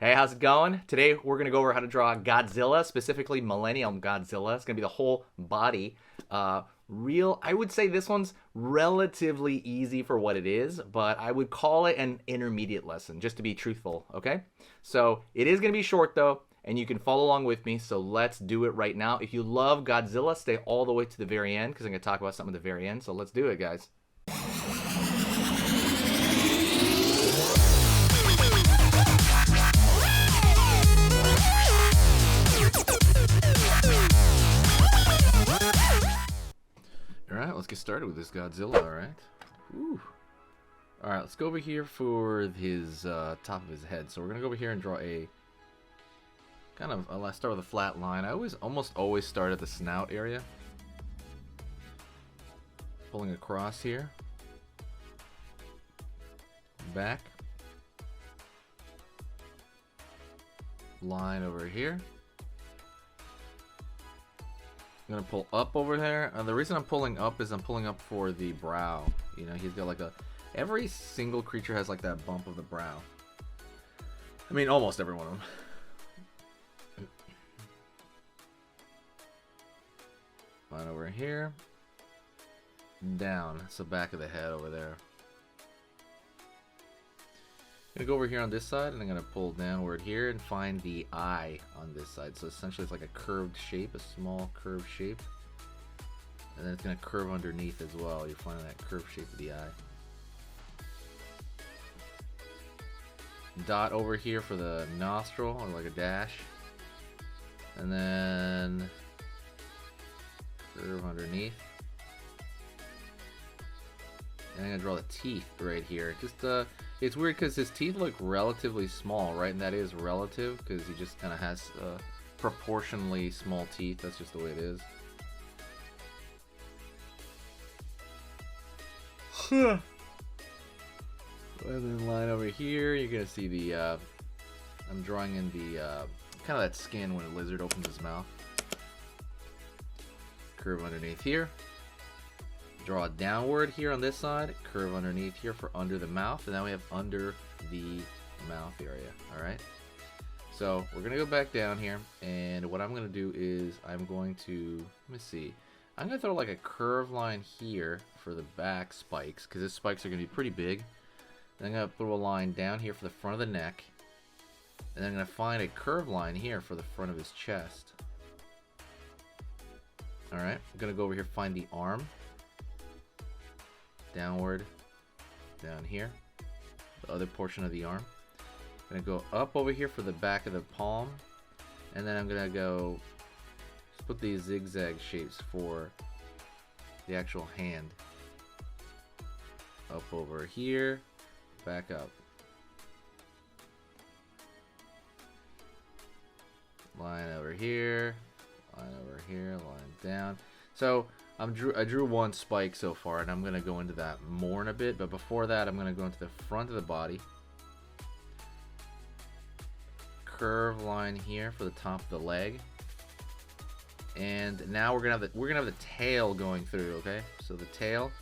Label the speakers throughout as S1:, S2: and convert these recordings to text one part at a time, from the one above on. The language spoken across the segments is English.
S1: Hey, how's it going? Today we're going to go over how to draw Godzilla, specifically Millennium Godzilla. It's going to be the whole body. I would say this one's relatively easy for what it is, but I would call it an intermediate lesson, just to be truthful, okay? So it is going to be short though, and you can follow along with me, so let's do it right now. If you love Godzilla, stay all the way to the very end, because I'm going to talk about something at the very end, so let's do it, guys. Alright, let's get started with this Godzilla, alright? Alright, let's go over here for his top of his head. So we're going to go over here and draw a kind of, let's start with a flat line. I almost always start at the snout area. Pulling across here. Back. Line over here. I'm gonna pull up over there. The reason I'm pulling up is I'm pulling up for the brow. You know, he's got like every single creature has like that bump of the brow. I mean, almost every one of them. Line over here. Down. So back of the head over there. I'm gonna go over here on this side, and I'm gonna pull downward here and find the eye on this side. So essentially, it's like a curved shape, a small curved shape, and then it's gonna curve underneath as well. You're finding that curved shape of the eye. Dot over here for the nostril, or like a dash, and then curve underneath. And I'm gonna draw the teeth right here. It's weird because his teeth look relatively small, right? And that is relative because he just kind of has proportionally small teeth. That's just the way it is. And then line over here, you're gonna see the. I'm drawing in the kind of that skin when a lizard opens his mouth. Curve underneath here. Draw downward here on this side, curve underneath here for under the mouth, and now we have under the mouth area. Alright, so we're gonna go back down here, and what I'm gonna do is I'm going to, let me see, I'm gonna throw like a curve line here for the back spikes, because his spikes are gonna be pretty big. Then I'm gonna throw a line down here for the front of the neck, and then I'm gonna find a curve line here for the front of his chest. Alright, I'm gonna go over here, find the arm. Downward, down here, the other portion of the arm. I'm gonna go up over here for the back of the palm, and then I'm gonna go put these zigzag shapes for the actual hand. Up over here, back up. Line over here, line down. So I drew one spike so far, and I'm going to go into that more in a bit, but before that I'm going to go into the front of the body. Curve line here for the top of the leg. And now we're going to have the tail going through, okay? So the tail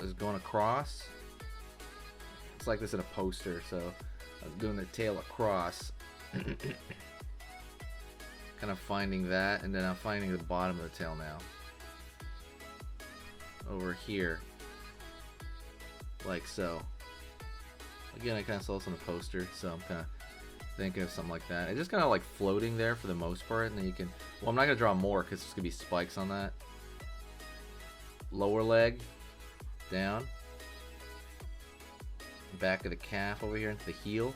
S1: is going across. It's like this in a poster, so I'm doing the tail across. Kind of finding that, and then I'm finding the bottom of the tail now. Over here. Like so. Again, I kind of saw this on the poster, so I'm kind of thinking of something like that. It's just kind of like floating there for the most part, and then you can, well, I'm not going to draw more because there's going to be spikes on that. Lower leg. Down. Back of the calf over here into the heel.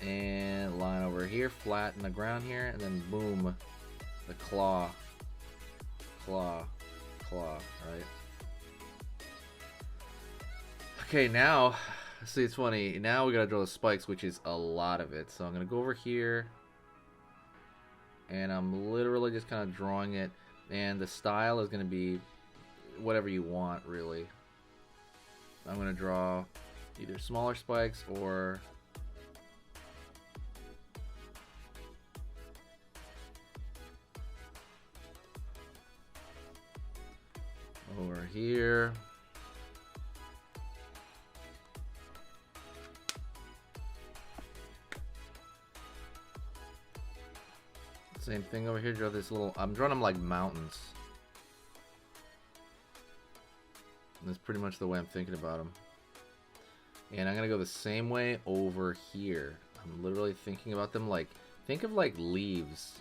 S1: And line over here, flat in the ground here, and then boom, the claw, right? Okay, now, see, it's funny, now we gotta draw the spikes, which is a lot of it. So I'm gonna go over here, and I'm literally just kind of drawing it, and the style is gonna be whatever you want, really. I'm gonna draw either smaller spikes or over here. Same thing over here. Draw this little. I'm drawing them like mountains. And that's pretty much the way I'm thinking about them. And I'm gonna go the same way over here. I'm literally thinking about them like, think of like leaves.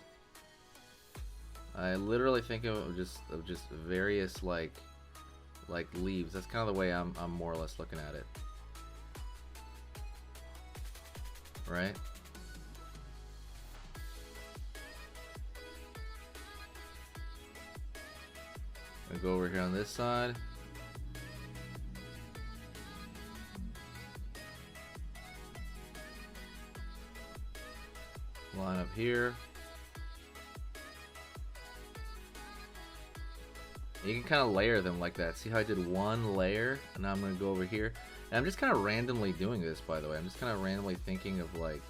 S1: I literally think of just various like leaves. That's kind of the way I'm more or less looking at it. Right? I'll go over here on this side. Line up here. You can kind of layer them like that. See how I did one layer, and now I'm going to go over here. And I'm just kind of randomly doing this, by the way. I'm just kind of randomly thinking of like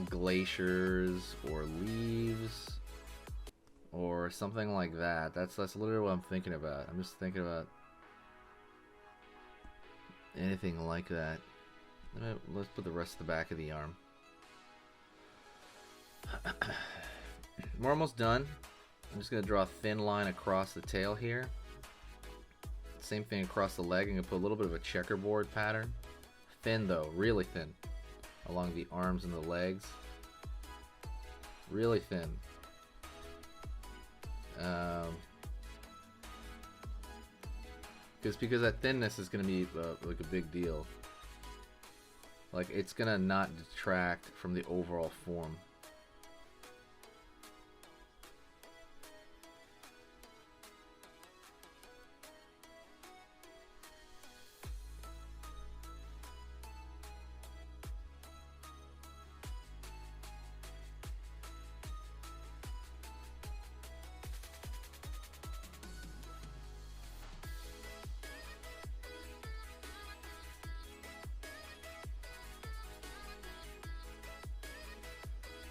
S1: glaciers or leaves or something like that. That's literally what I'm thinking about. I'm just thinking about anything like that. Let's put the rest of the back of the arm. We're almost done. I'm just going to draw a thin line across the tail here. Same thing across the leg. I'm going to put a little bit of a checkerboard pattern. Thin though, really thin. Along the arms and the legs. Really thin. Because that thinness is going to be like a big deal. Like it's going to not detract from the overall form.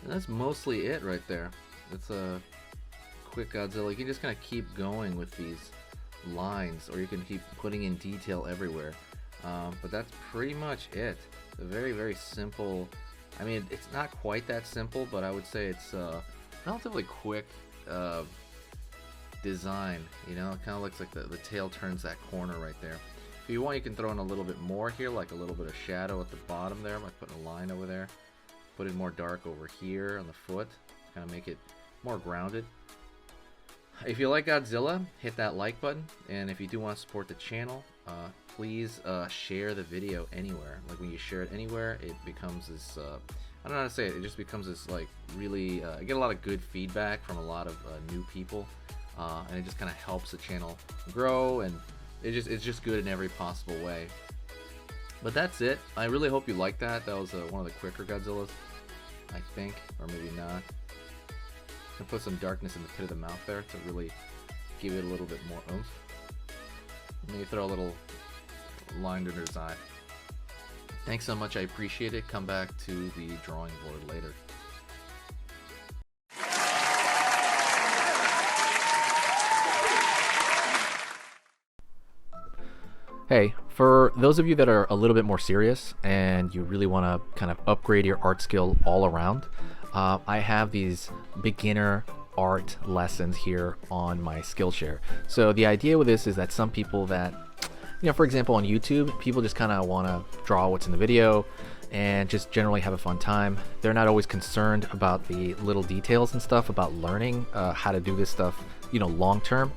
S1: And that's mostly it right there. It's a quick Godzilla. You can just kind of keep going with these lines, or you can keep putting in detail everywhere. But that's pretty much it. A very, very simple. I mean, it's not quite that simple, but I would say it's a relatively quick design. You know, it kind of looks like the tail turns that corner right there. If you want, you can throw in a little bit more here, like a little bit of shadow at the bottom there by putting a line over there. Put it more dark over here on the foot, kind of make it more grounded. If you like Godzilla, hit that like button, and if you do want to support the channel, please share the video anywhere. Like when you share it anywhere, it becomes this, I don't know how to say it, it just becomes this like really, I get a lot of good feedback from a lot of new people, and it just kind of helps the channel grow, and it's just good in every possible way. But that's it. I really hope you liked that. That was one of the quicker Godzillas, I think, or maybe not. And put some darkness in the pit of the mouth there to really give it a little bit more oomph. Maybe throw a little line under his eye. Thanks so much. I appreciate it. Come back to the drawing board later. Hey, for those of you that are a little bit more serious and you really want to kind of upgrade your art skill all around, I have these beginner art lessons here on my Skillshare. So the idea with this is that some people that, you know, for example on YouTube, people just kind of want to draw what's in the video and just generally have a fun time. They're not always concerned about the little details and stuff about learning how to do this stuff, you know, long term.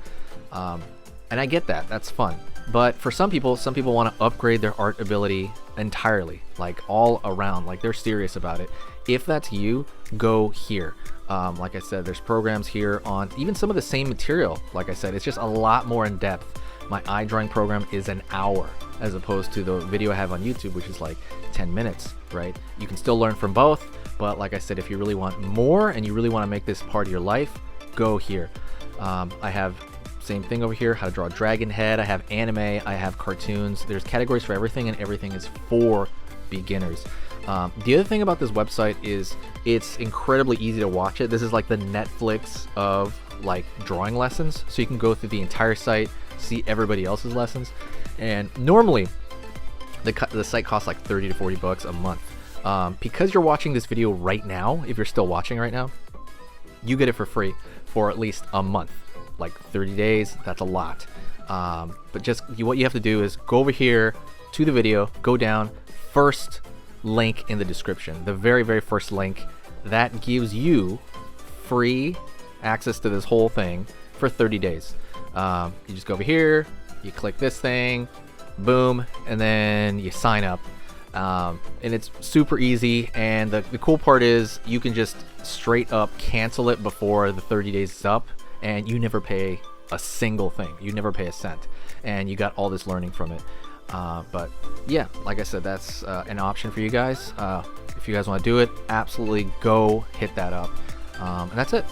S1: And I get that, that's fun. But for some people want to upgrade their art ability entirely, like all around, like they're serious about it. If that's you, go here. Like I said, there's programs here on even some of the same material. Like I said, it's just a lot more in depth. My eye drawing program is an hour as opposed to the video I have on YouTube, which is like 10 minutes, right? You can still learn from both, but like I said, if you really want more and you really want to make this part of your life, go here. I have same thing over here, how to draw a dragon head. I have anime, I have cartoons. There's categories for everything, and everything is for beginners. The other thing about this website is it's incredibly easy to watch it. This is like the Netflix of like drawing lessons. So you can go through the entire site, see everybody else's lessons. And normally the site costs like 30 to 40 bucks a month. Because you're watching this video right now, if you're still watching right now,
S2: you get it for free for at least a month. Like 30 days, that's a lot. But just what you have to do is go over here to the video, go down, first link in the description, the very, very first link. That gives you free access to this whole thing for 30 days. You just go over here, you click this thing, boom, and then you sign up. And it's super easy, and the cool part is you can just straight up cancel it before the 30 days is up, and you never pay a single thing. You never pay a cent, and you got all this learning from it. But yeah, like I said, that's an option for you guys. If you guys want to do it, absolutely go hit that up. And that's it.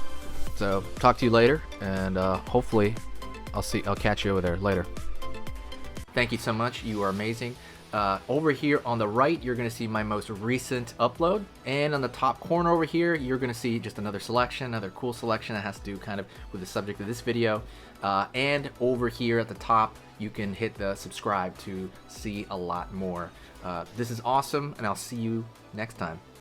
S2: So talk to you later, and hopefully I'll catch you over there later. Thank you so much. You are amazing. Over here on the right, you're going to see my most recent upload, and on the top corner over here, you're going to see just another selection, another cool selection that has to do kind of with the subject of this video. And over here at the top, you can hit the subscribe to see a lot more. This is awesome, and I'll see you next time.